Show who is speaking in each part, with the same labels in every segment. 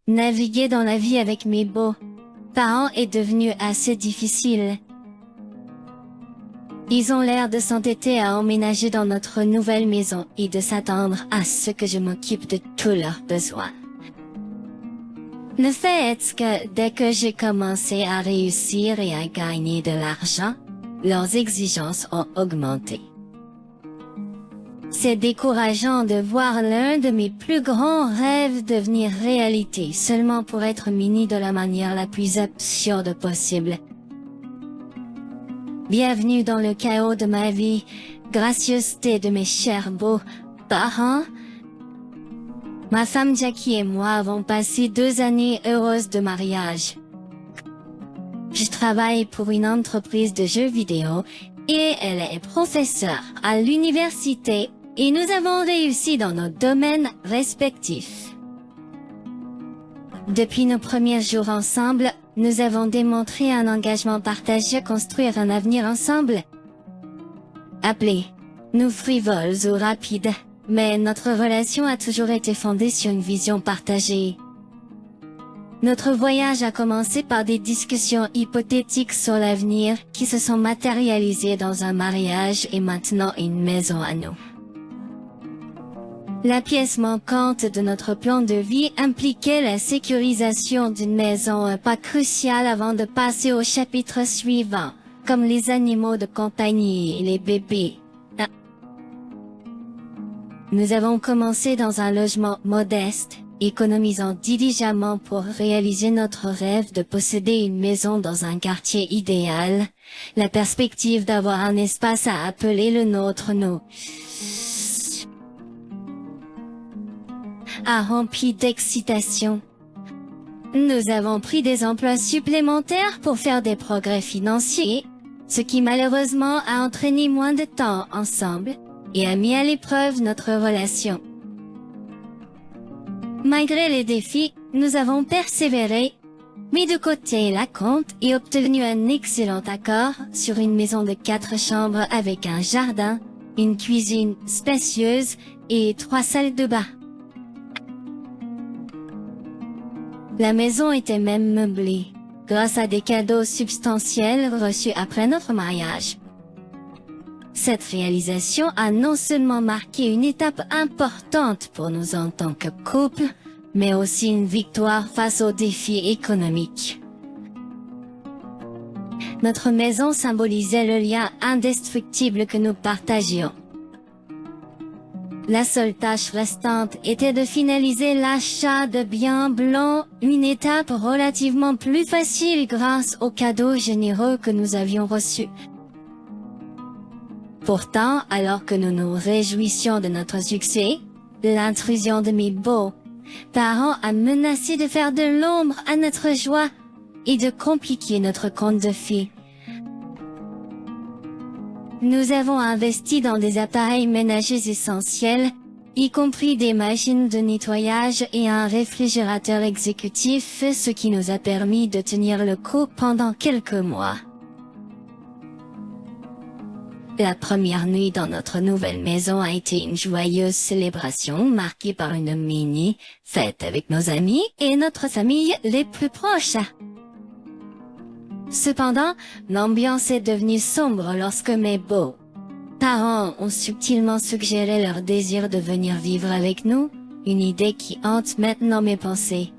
Speaker 1: Naviguer dans la vie avec mes beaux-parents est devenu assez difficile. Ils ont l'air de s'entêter à emménager dans notre nouvelle maison et de s'attendre à ce que je m'occupe de tous leurs besoins. Le fait est que dès que j'ai commencé à réussir et à gagner de l'argent, leurs exigences ont augmenté. C'est décourageant de voir l'un de mes plus grands rêves devenir réalité seulement pour être muni de la manière la plus absurde possible. Bienvenue dans le chaos de ma vie, gracieuseté de mes chers beaux-parents. Ma femme Jackie et moi avons passé 2 années heureuses de mariage. Je travaille pour une entreprise de jeux vidéo et elle est professeure à l'université et nous avons réussi dans nos domaines respectifs. Depuis nos premiers jours ensemble, nous avons démontré un engagement partagé à construire un avenir ensemble. Appelez-nous frivoles ou rapides, mais notre relation a toujours été fondée sur une vision partagée. Notre voyage a commencé par des discussions hypothétiques sur l'avenir qui se sont matérialisées dans un mariage et maintenant une maison à nous. La pièce manquante de notre plan de vie impliquait la sécurisation d'une maison, un pas crucial avant de passer au chapitre suivant, comme les animaux de compagnie et les bébés. Nous avons commencé dans un logement modeste, économisant diligemment pour réaliser notre rêve de posséder une maison dans un quartier idéal. La perspective d'avoir un espace à appeler le nôtre a rempli d'excitation. Nous avons pris des emplois supplémentaires pour faire des progrès financiers, ce qui malheureusement a entraîné moins de temps ensemble et a mis à l'épreuve notre relation. Malgré les défis, nous avons persévéré, mis de côté la compte et obtenu un excellent accord sur une maison de 4 chambres avec un jardin, une cuisine spacieuse et 3 salles de bain. La maison était même meublée, grâce à des cadeaux substantiels reçus après notre mariage. Cette réalisation a non seulement marqué une étape importante pour nous en tant que couple, mais aussi une victoire face aux défis économiques. Notre maison symbolisait le lien indestructible que nous partagions. La seule tâche restante était de finaliser l'achat de biens blancs, une étape relativement plus facile grâce aux cadeaux généreux que nous avions reçus. Pourtant, alors que nous nous réjouissions de notre succès, l'intrusion de mes beaux-parents a menacé de faire de l'ombre à notre joie et de compliquer notre conte de fées. Nous avons investi dans des appareils ménagers essentiels, y compris des machines de nettoyage et un réfrigérateur exécutif, ce qui nous a permis de tenir le coup pendant quelques mois. La première nuit dans notre nouvelle maison a été une joyeuse célébration marquée par une mini-fête avec nos amis et notre famille les plus proches. Cependant, l'ambiance est devenue sombre lorsque mes beaux-parents ont subtilement suggéré leur désir de venir vivre avec nous, une idée qui hante maintenant mes pensées.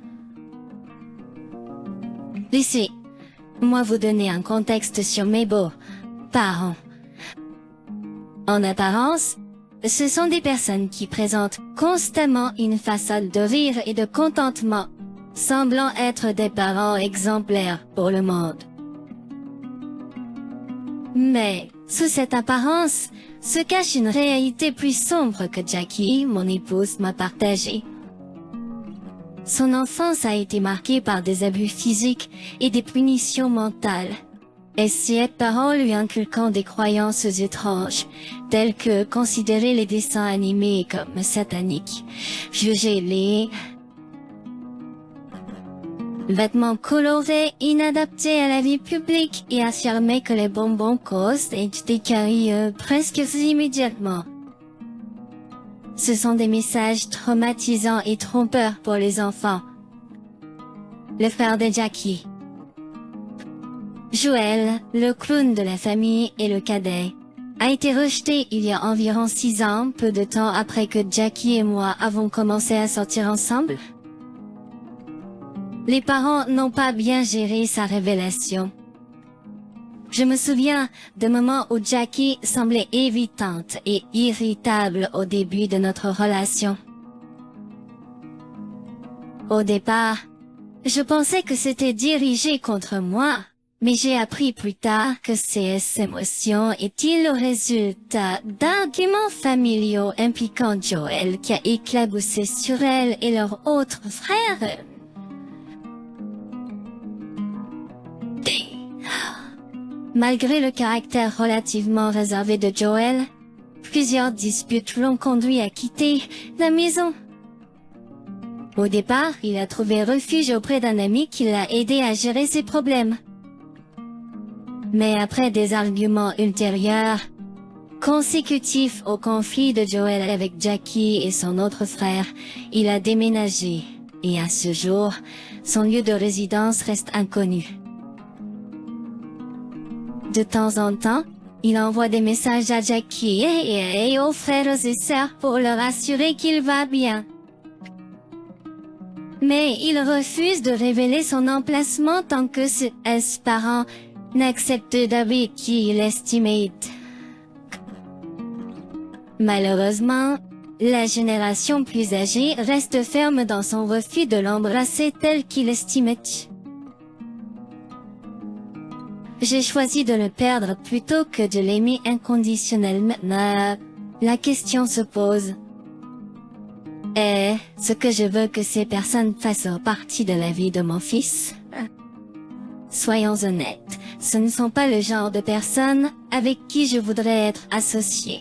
Speaker 1: Laissez-moi vous donner un contexte sur mes beaux-parents. En apparence, ce sont des personnes qui présentent constamment une façade de rire et de contentement, semblant être des parents exemplaires pour le monde. Mais, sous cette apparence, se cache une réalité plus sombre que Jackie, mon épouse, m'a partagée. Son enfance a été marquée par des abus physiques et des punitions mentales. Et ses parents lui inculquant des croyances étranges, telles que considérer les dessins animés comme sataniques, juger les vêtements colorés inadaptés à la vie publique et affirmer que les bonbons causent des caries presque immédiatement. Ce sont des messages traumatisants et trompeurs pour les enfants. le frère de Jackie. Joel, le clown de la famille et le cadet, a été rejeté il y a environ 6 ans, peu de temps après que Jackie et moi avons commencé à sortir ensemble. Les parents n'ont pas bien géré sa révélation. Je me souviens de moments où Jackie semblait évitante et irritable au début de notre relation. Au départ, je pensais que c'était dirigé contre moi, mais j'ai appris plus tard que ces émotions étaient le résultat d'arguments familiaux impliquant Joel qui a éclaboussé sur elle et leur autre frère. Malgré le caractère relativement réservé de Joel, plusieurs disputes l'ont conduit à quitter la maison. Au départ, il a trouvé refuge auprès d'un ami qui l'a aidé à gérer ses problèmes. Mais après des arguments ultérieurs, consécutifs au conflit de Joel avec Jackie et son autre frère, il a déménagé et à ce jour, son lieu de résidence reste inconnu. De temps en temps, il envoie des messages à Jackie et aux frères et sœurs pour leur assurer qu'il va bien. Mais il refuse de révéler son emplacement tant que ses parents n'acceptent d'habiter qu'il estimate. Malheureusement, la génération plus âgée reste ferme dans son refus de l'embrasser tel qu'il estimait. J'ai choisi de le perdre plutôt que de l'aimer inconditionnellement. La question se pose. Est-ce que je veux que ces personnes fassent partie de la vie de mon fils? Soyons honnêtes, ce ne sont pas le genre de personnes avec qui je voudrais être associé.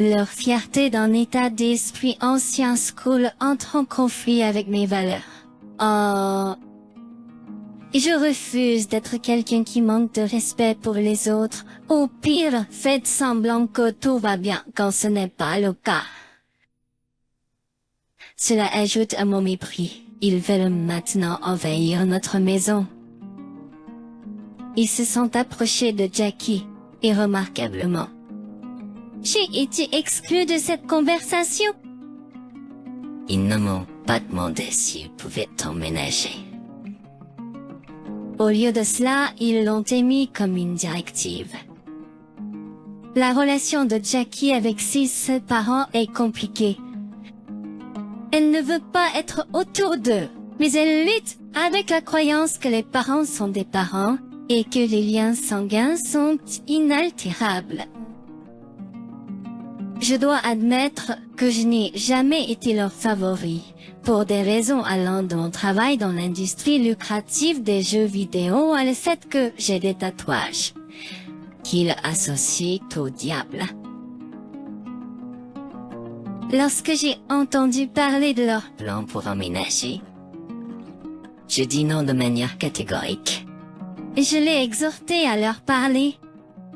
Speaker 1: Leur fierté d'un état d'esprit ancien school entre en conflit avec mes valeurs. Je refuse d'être quelqu'un qui manque de respect pour les autres. Au pire, faites semblant que tout va bien quand ce n'est pas le cas. Cela ajoute à mon mépris. Ils veulent maintenant envahir notre maison. Ils se sont approchés de Jackie, et remarquablement. J'ai été exclue de cette conversation. Ils ne m'ont pas demandé s'ils pouvaient emménager. Au lieu de cela, ils l'ont émis comme une directive. La relation de Jackie avec ses parents est compliquée. Elle ne veut pas être autour d'eux, mais elle lutte avec la croyance que les parents sont des parents et que les liens sanguins sont inaltérables. Je dois admettre que je n'ai jamais été leur favori, pour des raisons allant de mon travail dans l'industrie lucrative des jeux vidéo à le fait que j'ai des tatouages, qu'ils associent au diable. Lorsque j'ai entendu parler de leur plan pour emménager, je dis non de manière catégorique. Je l'ai exhortée à leur parler,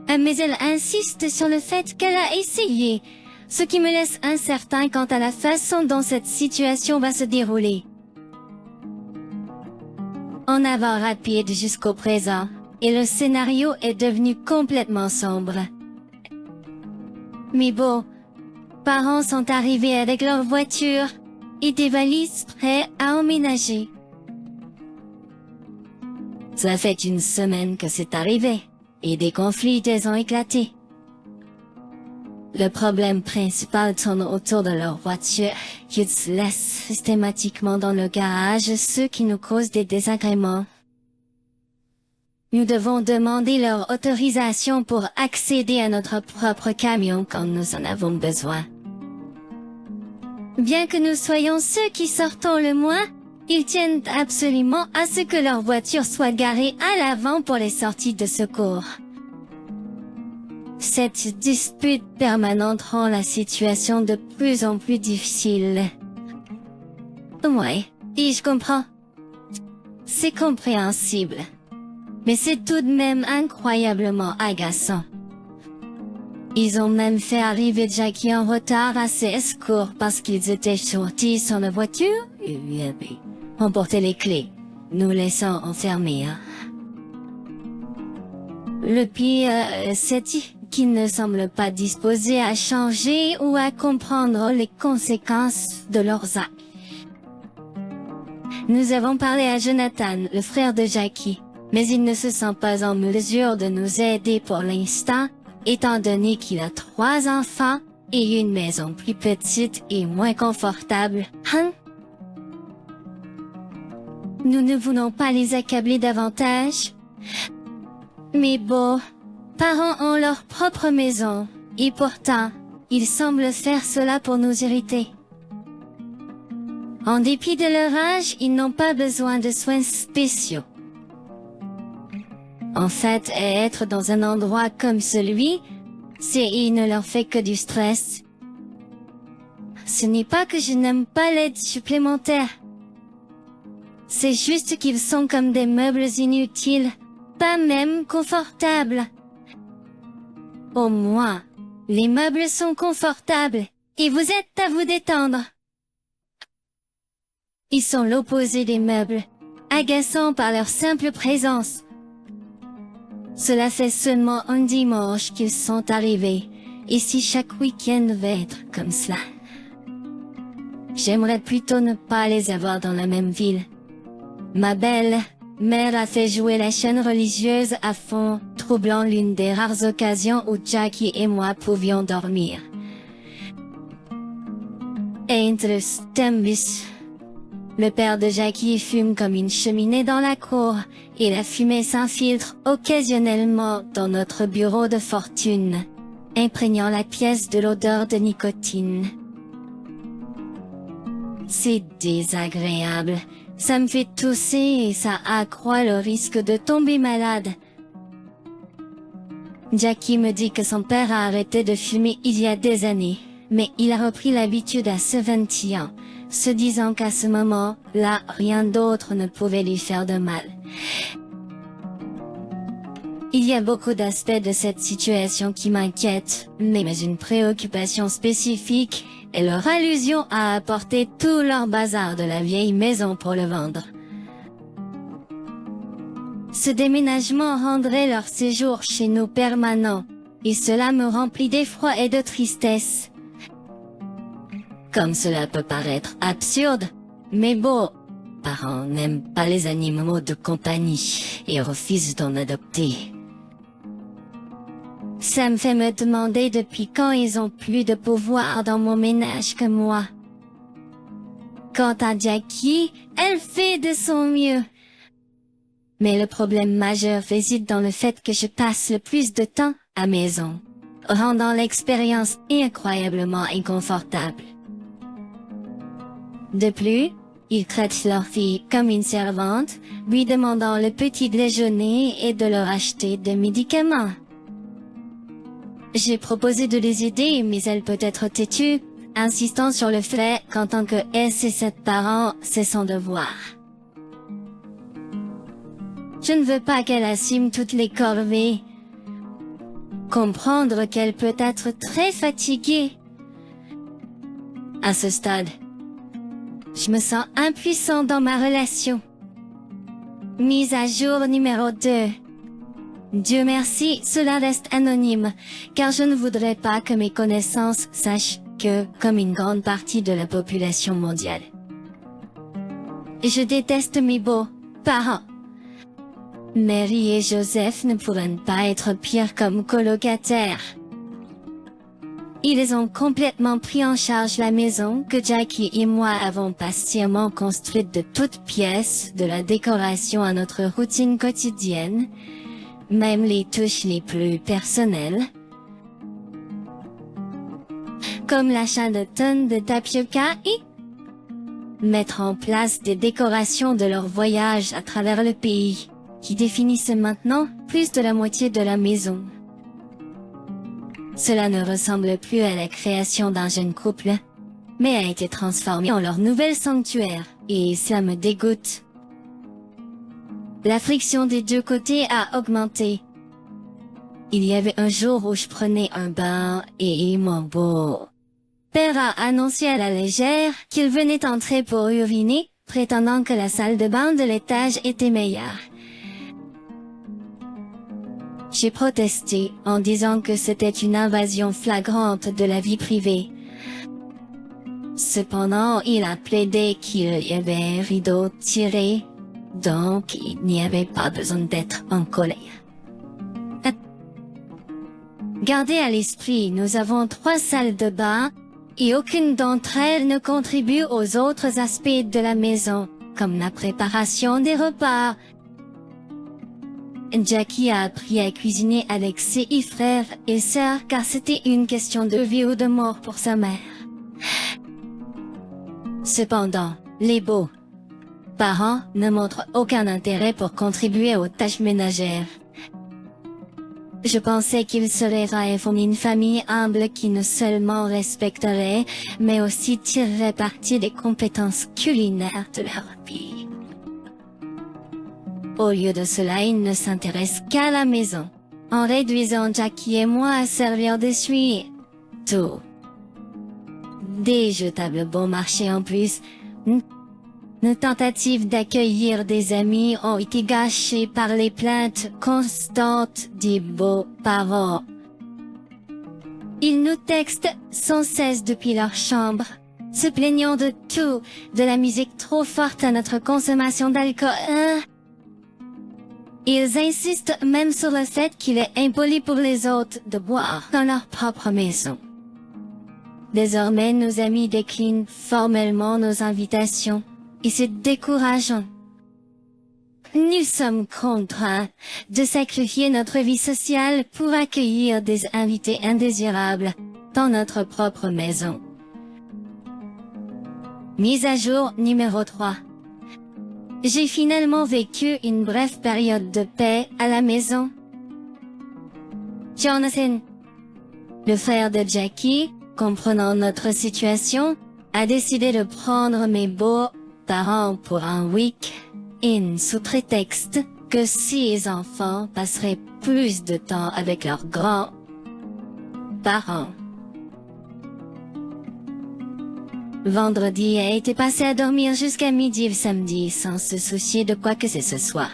Speaker 1: mais elle insiste sur le fait qu'elle a essayé, ce qui me laisse incertain quant à la façon dont cette situation va se dérouler. En avant rapide jusqu'au présent, et le scénario est devenu complètement sombre. Mes beaux-parents sont arrivés avec leur voiture et des valises prêts à emménager. Ça fait une semaine que c'est arrivé, et des conflits ont éclaté. Le problème principal tourne autour de leur voiture, qu'ils laissent systématiquement dans le garage, ce qui nous cause des désagréments. Nous devons demander leur autorisation pour accéder à notre propre camion quand nous en avons besoin. Bien que nous soyons ceux qui sortons le moins, ils tiennent absolument à ce que leur voiture soit garée à l'avant pour les sorties de secours. Cette dispute permanente rend la situation de plus en plus difficile. Ouais, et je comprends. C'est compréhensible. Mais c'est tout de même incroyablement agaçant. Ils ont même fait arriver Jackie en retard à ses secours parce qu'ils étaient sortis sans la voiture. emporté les clés, nous laissant enfermés. Le pire, c'est qu'ils ne semblent pas disposés à changer ou à comprendre les conséquences de leurs actes. Nous avons parlé à Jonathan, le frère de Jackie, mais il ne se sent pas en mesure de nous aider pour l'instant, étant donné qu'il a 3 enfants et une maison plus petite et moins confortable. Nous ne voulons pas les accabler davantage. Mes beaux-parents ont leur propre maison, et pourtant, ils semblent faire cela pour nous irriter. En dépit de leur âge, ils n'ont pas besoin de soins spéciaux. En fait, être dans un endroit comme celui, il ne leur fait que du stress. Ce n'est pas que je n'aime pas l'aide supplémentaire. C'est juste qu'ils sont comme des meubles inutiles, pas même confortables. Au moins, les meubles sont confortables, et vous êtes à vous détendre. Ils sont l'opposé des meubles, agaçants par leur simple présence. Cela fait seulement un dimanche qu'ils sont arrivés, et si chaque week-end devait être comme cela. J'aimerais plutôt ne pas les avoir dans la même ville. Ma belle-mère a fait jouer la chaîne religieuse à fond, troublant l'une des rares occasions où Jackie et moi pouvions dormir. Entre Stembus. Le père de Jackie fume comme une cheminée dans la cour, et la fumée s'infiltre occasionnellement dans notre bureau de fortune, imprégnant la pièce de l'odeur de nicotine. C'est désagréable, ça me fait tousser et ça accroît le risque de tomber malade. Jackie me dit que son père a arrêté de fumer il y a des années, mais il a repris l'habitude à ce 20 ans, se disant qu'à ce moment-là, rien d'autre ne pouvait lui faire de mal. Il y a beaucoup d'aspects de cette situation qui m'inquiètent, mais une préoccupation spécifique est leur allusion à apporter tout leur bazar de la vieille maison pour le vendre. Ce déménagement rendrait leur séjour chez nous permanent, et cela me remplit d'effroi et de tristesse. Comme cela peut paraître absurde, mes beaux-parents n'aiment pas les animaux de compagnie et refusent d'en adopter. Ça me fait me demander depuis quand ils ont plus de pouvoir dans mon ménage que moi. Quant à Jackie, elle fait de son mieux. Mais le problème majeur réside dans le fait que je passe le plus de temps à maison, rendant l'expérience incroyablement inconfortable. De plus, ils traitent leur fille comme une servante, lui demandant le petit déjeuner et de leur acheter des médicaments. J'ai proposé de les aider, mais elle peut être têtue, insistant sur le fait qu'en tant que ses 7 parents, c'est son devoir. Je ne veux pas qu'elle assume toutes les corvées. Comprendre qu'elle peut être très fatiguée. À ce stade, je me sens impuissant dans ma relation. Mise à jour numéro 2. Dieu merci, cela reste anonyme, car je ne voudrais pas que mes connaissances sachent que, comme une grande partie de la population mondiale, je déteste mes beaux-parents. Mary et Joseph ne pourraient pas être pires comme colocataires. Ils ont complètement pris en charge la maison que Jackie et moi avons patiemment construite de toutes pièces, de la décoration à notre routine quotidienne, même les touches les plus personnelles, comme l'achat de tonnes de tapioca et mettre en place des décorations de leur voyage à travers le pays, qui définissent maintenant plus de la moitié de la maison. Cela ne ressemble plus à la création d'un jeune couple, mais a été transformé en leur nouvel sanctuaire, et ça me dégoûte. La friction des deux côtés a augmenté. Il y avait un jour où je prenais un bain et mon beau-père a annoncé à la légère qu'il venait entrer pour uriner prétendant que la salle de bain de l'étage était meilleure. J'ai protesté en disant que c'était une invasion flagrante de la vie privée. Cependant, il a plaidé qu'il y avait un rideau tiré, donc il n'y avait pas besoin d'être en colère. Gardez à l'esprit, nous avons 3 salles de bain et aucune d'entre elles ne contribue aux autres aspects de la maison, comme la préparation des repas. Jackie a appris à cuisiner avec ses frères et sœurs car c'était une question de vie ou de mort pour sa mère. Cependant, les beaux-parents ne montrent aucun intérêt pour contribuer aux tâches ménagères. Je pensais qu'ils seraient ravis pour une famille humble qui non seulement respecterait, mais aussi tirerait parti des compétences culinaires de leur pays. Au lieu de cela, ils ne s'intéressent qu'à la maison, en réduisant Jackie et moi à servir d'essuie-tout. Des jetables bon marché en plus. Nos tentatives d'accueillir des amis ont été gâchées par les plaintes constantes des beaux-parents. Ils nous textent sans cesse depuis leur chambre, se plaignant de tout, de la musique trop forte à notre consommation d'alcool. Ils insistent même sur le fait qu'il est impoli pour les autres de boire dans leur propre maison. Désormais, nos amis déclinent formellement nos invitations. Et c'est décourageant. Nous sommes contraints de sacrifier notre vie sociale pour accueillir des invités indésirables dans notre propre maison. Mise à jour numéro 3. J'ai finalement vécu une brève période de paix à la maison. Jonathan, le frère de Jackie, comprenant notre situation, a décidé de prendre mes beaux-parents pour un week-end sous prétexte que ses enfants passeraient plus de temps avec leurs grands-parents. Vendredi a été passé à dormir jusqu'à midi samedi sans se soucier de quoi que ce soit.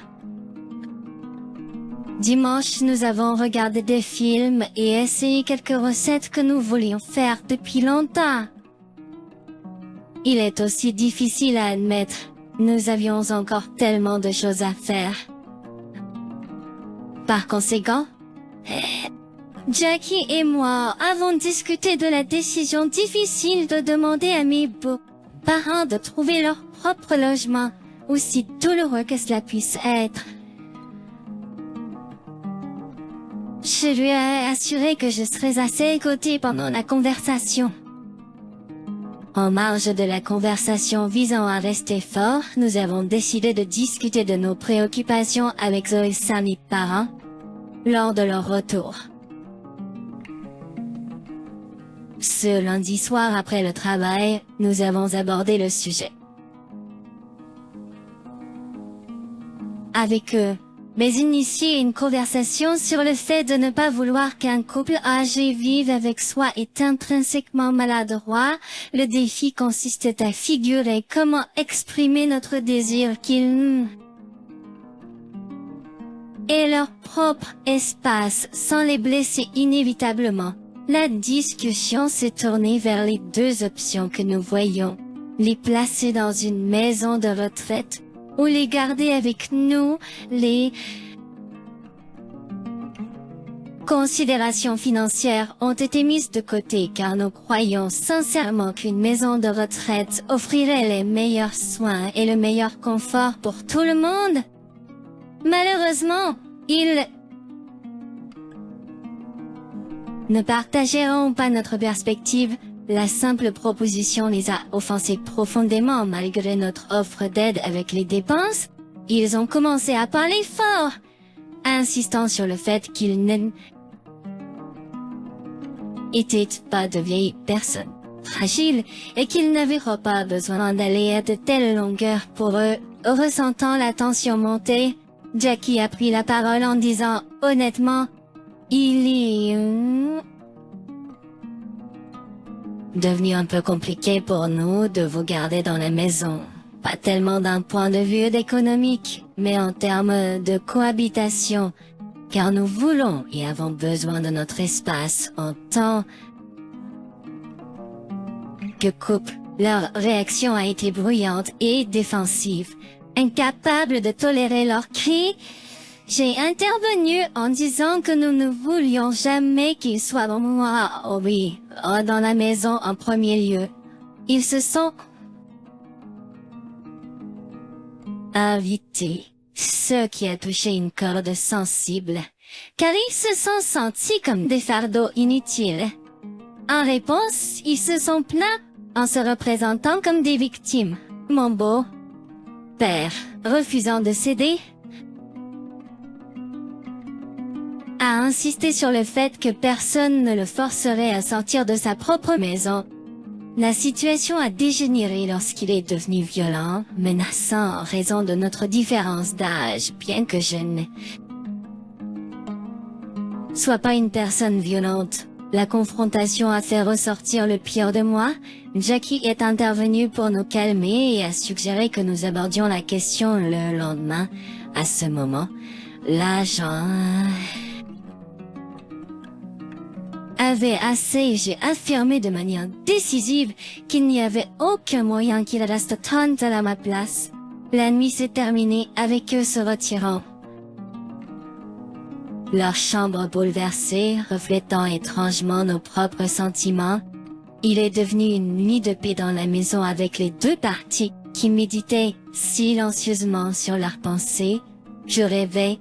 Speaker 1: Dimanche, nous avons regardé des films et essayé quelques recettes que nous voulions faire depuis longtemps. Il est aussi difficile à admettre, nous avions encore tellement de choses à faire. Par conséquent, Jackie et moi avons discuté de la décision difficile de demander à mes beaux-parents de trouver leur propre logement, aussi douloureux que cela puisse être. Je lui ai assuré que je serais à ses côtés pendant la conversation. En marge de la conversation visant à rester fort, nous avons décidé de discuter de nos préoccupations avec Zoé et ses parents lors de leur retour. Ce lundi soir après le travail, nous avons abordé le sujet. Avec eux, mais initier une conversation sur le fait de ne pas vouloir qu'un couple âgé vive avec soi est intrinsèquement maladroit. Le défi consistait à figurer comment exprimer notre désir qu'ils aient leur propre espace sans les blesser inévitablement. La discussion s'est tournée vers les 2 options que nous voyions. Les placer dans une maison de retraite ou les garder avec nous. Les considérations financières ont été mises de côté car nous croyons sincèrement qu'une maison de retraite offrirait les meilleurs soins et le meilleur confort pour tout le monde. Malheureusement, ils ne partageront pas notre perspective. La simple proposition les a offensés profondément malgré notre offre d'aide avec les dépenses. Ils ont commencé à parler fort, insistant sur le fait qu'ils n'étaient pas de vieilles personnes fragiles et qu'ils n'avaient pas besoin d'aller à de telles longueurs pour eux. Ressentant la tension monter, Jackie a pris la parole en disant honnêtement, il est devenu un peu compliqué pour nous de vous garder dans la maison pas tellement d'un point de vue économique, mais en termes de cohabitation, car nous voulons et avons besoin de notre espace en tant que couple. Leur réaction a été bruyante et défensive. Incapable de tolérer leurs cris, j'ai intervenu en disant que nous ne voulions jamais qu'ils soient dans la maison en premier lieu. Ils se sont invités, ce qui a touché une corde sensible, car ils se sont sentis comme des fardeaux inutiles. En réponse, ils se sont plaints en se représentant comme des victimes. Mon beau père, refusant de céder, a insisté sur le fait que personne ne le forcerait à sortir de sa propre maison. La situation a dégénéré lorsqu'il est devenu violent, menaçant en raison de notre différence d'âge, bien que je ne sois pas une personne violente. La confrontation a fait ressortir le pire de moi. Jackie est intervenue pour nous calmer et a suggéré que nous abordions la question le lendemain. À ce moment, l'agent avait assez et j'ai affirmé de manière décisive qu'il n'y avait aucun moyen qu'il reste tant à ma place. La nuit s'est terminée avec eux se retirant. Leur chambre bouleversée, reflétant étrangement nos propres sentiments. Il est devenu une nuit de paix dans la maison avec les deux parties qui méditaient silencieusement sur leurs pensées. Je rêvais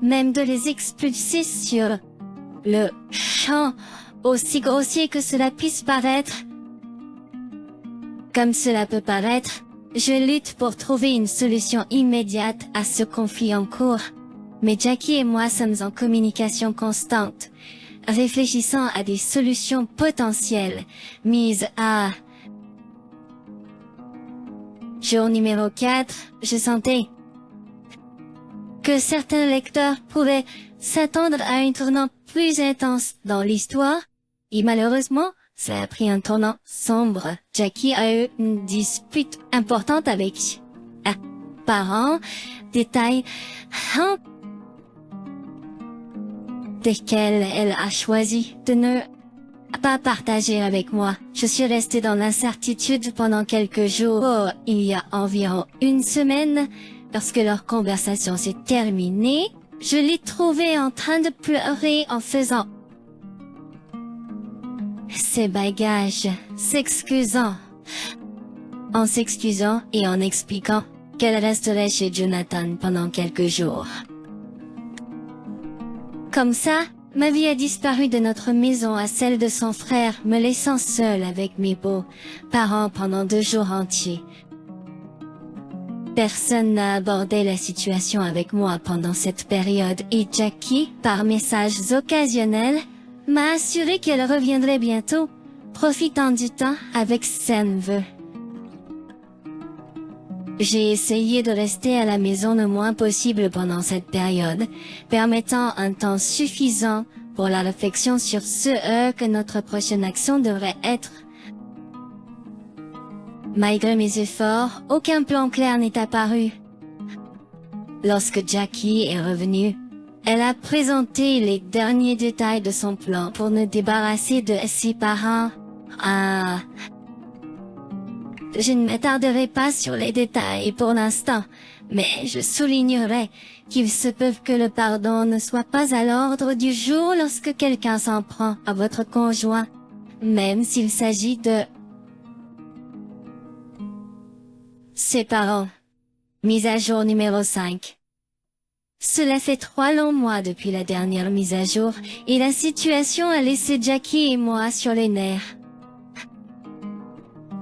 Speaker 1: même de les expulser sur le champ, aussi grossier que cela puisse paraître. Comme cela peut paraître, je lutte pour trouver une solution immédiate à ce conflit en cours. Mais Jackie et moi sommes en communication constante, réfléchissant à des solutions potentielles, mises à jour numéro 4, je sentais que certains lecteurs pouvaient s'attendre à un tournant plus intense dans l'histoire, et malheureusement, ça a pris un tournant sombre. Jackie a eu une dispute importante avec parents, détails desquels elle a choisi de ne pas partager avec moi. Je suis restée dans l'incertitude pendant quelques jours. Il y a environ une semaine, lorsque leur conversation s'est terminée, je l'ai trouvé en train de pleurer en faisant ses bagages, en s'excusant et en expliquant qu'elle resterait chez Jonathan pendant quelques jours. Comme ça, ma vie a disparu de notre maison à celle de son frère, me laissant seule avec mes beaux-parents pendant 2 jours entiers. Personne n'a abordé la situation avec moi pendant cette période et Jackie, par messages occasionnels, m'a assuré qu'elle reviendrait bientôt, profitant du temps avec ses neveux. J'ai essayé de rester à la maison le moins possible pendant cette période, permettant un temps suffisant pour la réflexion sur ce que notre prochaine action devrait être. Malgré mes efforts, aucun plan clair n'est apparu. Lorsque Jackie est revenue, elle a présenté les derniers détails de son plan pour nous débarrasser de ses parents. Je ne m'attarderai pas sur les détails pour l'instant, mais je soulignerai qu'il se peut que le pardon ne soit pas à l'ordre du jour lorsque quelqu'un s'en prend à votre conjoint, même s'il s'agit de ses parents. Mise à jour numéro 5. Cela fait 3 longs mois depuis la dernière mise à jour, et la situation a laissé Jackie et moi sur les nerfs.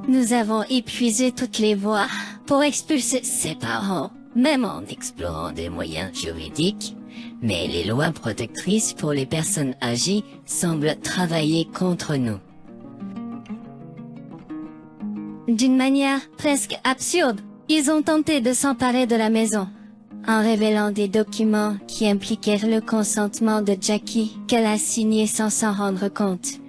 Speaker 1: Nous avons épuisé toutes les voies pour expulser ses parents, même en explorant des moyens juridiques, mais les lois protectrices pour les personnes âgées semblent travailler contre nous. D'une manière presque absurde, ils ont tenté de s'emparer de la maison, en révélant des documents qui impliquaient le consentement de Jackie qu'elle a signé sans s'en rendre compte.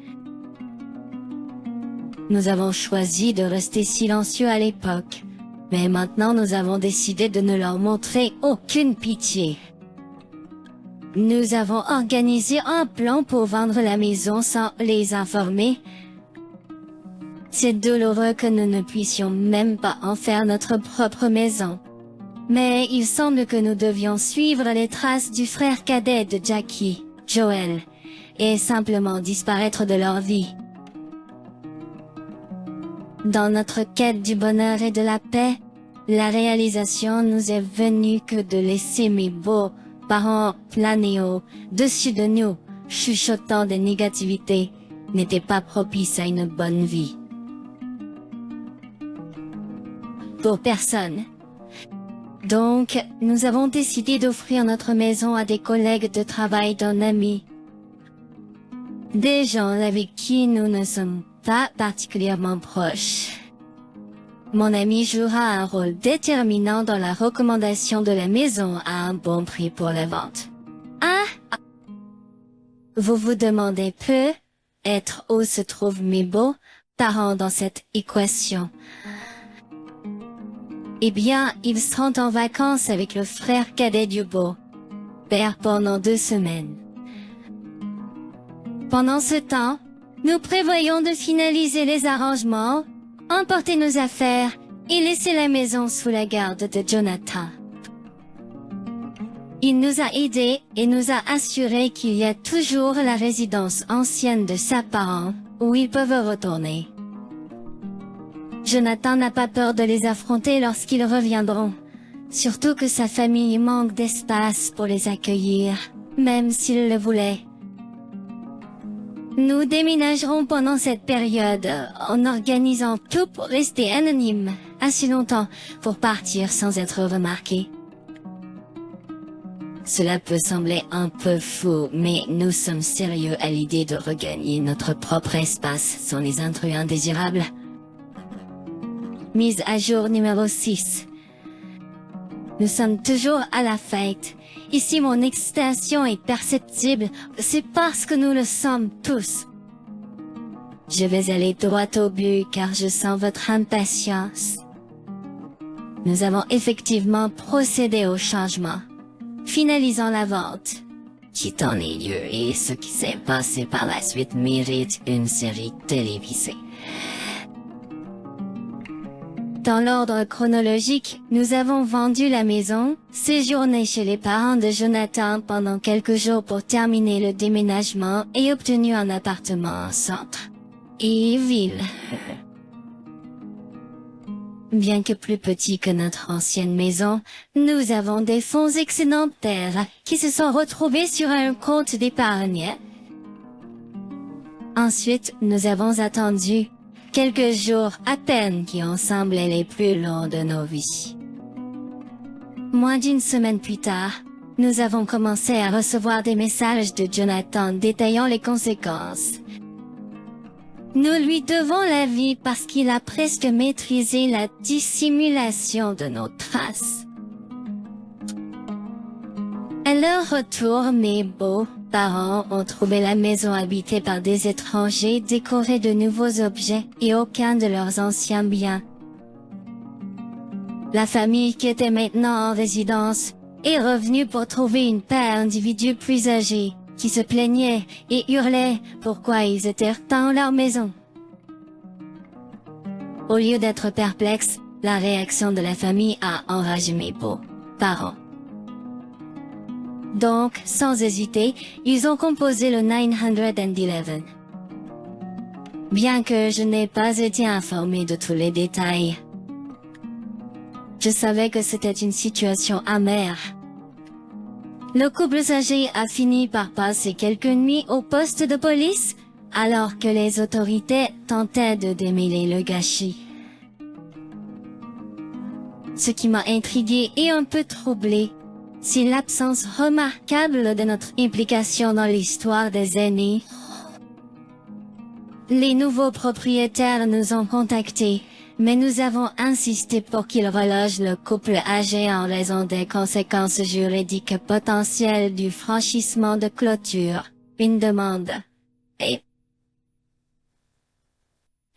Speaker 1: Nous avons choisi de rester silencieux à l'époque, mais maintenant nous avons décidé de ne leur montrer aucune pitié. Nous avons organisé un plan pour vendre la maison sans les informer. C'est douloureux que nous ne puissions même pas en faire notre propre maison. Mais il semble que nous devions suivre les traces du frère cadet de Jackie, Joel, et simplement disparaître de leur vie. Dans notre quête du bonheur et de la paix, la réalisation nous est venue que de laisser mes beaux parents planer au-dessus de nous, chuchotant des négativités, n'était pas propice à une bonne vie. Pour personne. Donc, nous avons décidé d'offrir notre maison à des collègues de travail d'un ami. Des gens avec qui nous ne sommes pas particulièrement proches. Mon ami jouera un rôle déterminant dans la recommandation de la maison à un bon prix pour la vente. Ah! Vous vous demandez peut-être où se trouvent mes beaux parents dans cette équation. Eh bien, ils seront en vacances avec le frère cadet du beau père pendant 2 semaines. Pendant ce temps, nous prévoyons de finaliser les arrangements, emporter nos affaires et laisser la maison sous la garde de Jonathan. Il nous a aidés et nous a assuré qu'il y a toujours la résidence ancienne de ses parents où ils peuvent retourner. Jonathan n'a pas peur de les affronter lorsqu'ils reviendront, surtout que sa famille manque d'espace pour les accueillir, même s'il le voulait. Nous déménagerons pendant cette période, en organisant tout pour rester anonymes assez longtemps pour partir sans être remarqués. Cela peut sembler un peu fou, mais nous sommes sérieux à l'idée de regagner notre propre espace sans les intrus indésirables. Mise à jour numéro 6. Nous sommes toujours à la fête. Ici, mon excitation est perceptible. C'est parce que nous le sommes tous. Je vais aller droit au but car je sens votre impatience. Nous avons effectivement procédé au changement, finalisant la vente, quittant les lieux et ce qui s'est passé par la suite mérite une série télévisée. Dans l'ordre chronologique, nous avons vendu la maison, séjourné chez les parents de Jonathan pendant quelques jours pour terminer le déménagement et obtenu un appartement en centre et ville. Bien que plus petit que notre ancienne maison, nous avons des fonds excédentaires qui se sont retrouvés sur un compte d'épargne. Ensuite, nous avons attendu quelques jours à peine qui ont semblé les plus longs de nos vies. Moins d'1 semaine plus tard, nous avons commencé à recevoir des messages de Jonathan détaillant les conséquences. Nous lui devons la vie parce qu'il a presque maîtrisé la dissimulation de nos traces. À leur retour, mes beaux-parents ont trouvé la maison habitée par des étrangers décorée de nouveaux objets et aucun de leurs anciens biens. La famille qui était maintenant en résidence est revenue pour trouver une paire d'individus plus âgés qui se plaignaient et hurlaient pourquoi ils étaient dans leur maison. Au lieu d'être perplexes, la réaction de la famille a enragé mes beaux-parents. Donc, sans hésiter, ils ont composé le 911. Bien que je n'ai pas été informé de tous les détails, je savais que c'était une situation amère. Le couple âgé a fini par passer quelques nuits au poste de police, alors que les autorités tentaient de démêler le gâchis. Ce qui m'a intrigué et un peu troublé, c'est l'absence remarquable de notre implication dans l'histoire des aînés. Les nouveaux propriétaires nous ont contactés, mais nous avons insisté pour qu'ils relogent le couple âgé en raison des conséquences juridiques potentielles du franchissement de clôture, une demande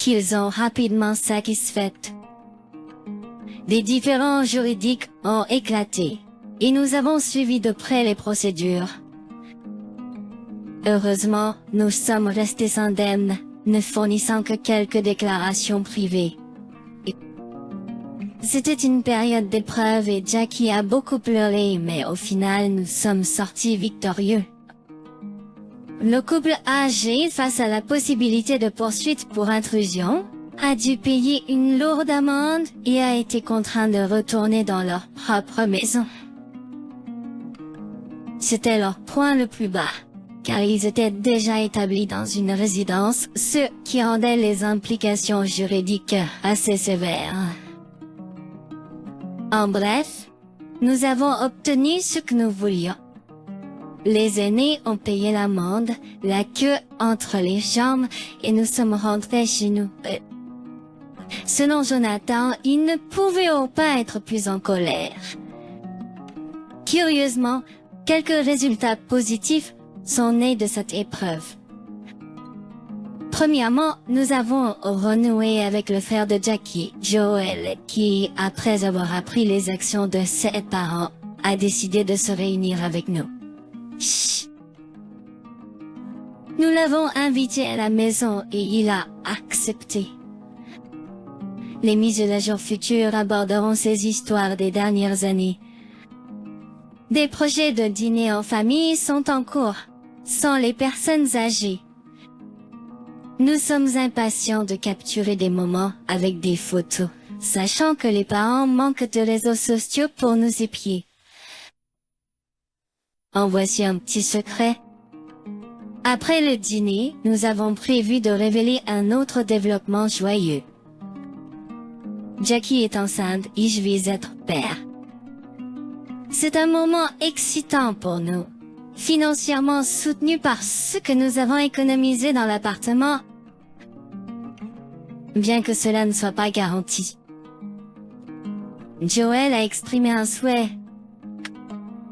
Speaker 1: qu'ils ont rapidement satisfaites. Des différends juridiques ont éclaté, et nous avons suivi de près les procédures. Heureusement, nous sommes restés indemnes, ne fournissant que quelques déclarations privées. C'était une période d'épreuve et Jackie a beaucoup pleuré, mais au final nous sommes sortis victorieux. Le couple âgé, face à la possibilité de poursuite pour intrusion, a dû payer une lourde amende et a été contraint de retourner dans leur propre maison. C'était leur point le plus bas, car ils étaient déjà établis dans une résidence, ce qui rendait les implications juridiques assez sévères. En bref, nous avons obtenu ce que nous voulions. Les aînés ont payé l'amende, la queue entre les jambes, et nous sommes rentrés chez nous. Selon Jonathan, ils ne pouvaient pas être plus en colère. Curieusement, quelques résultats positifs sont nés de cette épreuve. Premièrement, nous avons renoué avec le frère de Jackie, Joel, qui, après avoir appris les actions de ses parents, a décidé de se réunir avec nous. Chut. Nous l'avons invité à la maison et il a accepté. Les mises à jour futures aborderont ces histoires des dernières années. Des projets de dîner en famille sont en cours, sans les personnes âgées. Nous sommes impatients de capturer des moments avec des photos, sachant que les parents manquent de réseaux sociaux pour nous épier. En voici un petit secret. Après le dîner, nous avons prévu de révéler un autre développement joyeux. Jackie est enceinte et je vais être père. C'est un moment excitant pour nous, financièrement soutenu par ce que nous avons économisé dans l'appartement, bien que cela ne soit pas garanti. Joel a exprimé un souhait.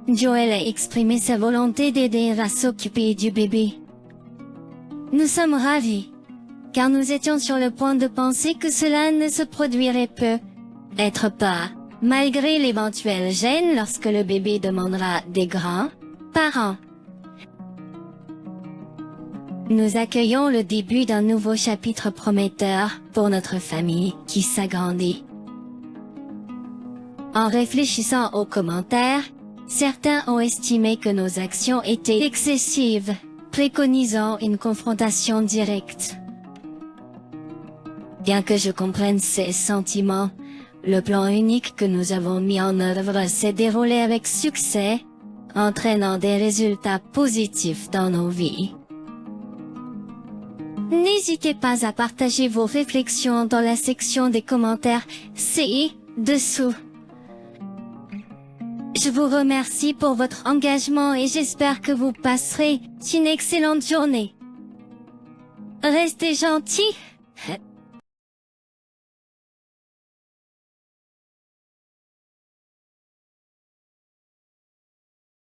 Speaker 1: Joel a exprimé sa volonté d'aider à s'occuper du bébé. Nous sommes ravis, car nous étions sur le point de penser que cela ne se produirait peut-être pas, malgré l'éventuelle gêne lorsque le bébé demandera des grands-parents. Nous accueillons le début d'un nouveau chapitre prometteur pour notre famille qui s'agrandit. En réfléchissant aux commentaires, certains ont estimé que nos actions étaient excessives, préconisant une confrontation directe. Bien que je comprenne ces sentiments, le plan unique que nous avons mis en œuvre s'est déroulé avec succès, entraînant des résultats positifs dans nos vies. N'hésitez pas à partager vos réflexions dans la section des commentaires ci-dessous. Je vous remercie pour votre engagement et j'espère que vous passerez une excellente journée. Restez gentils.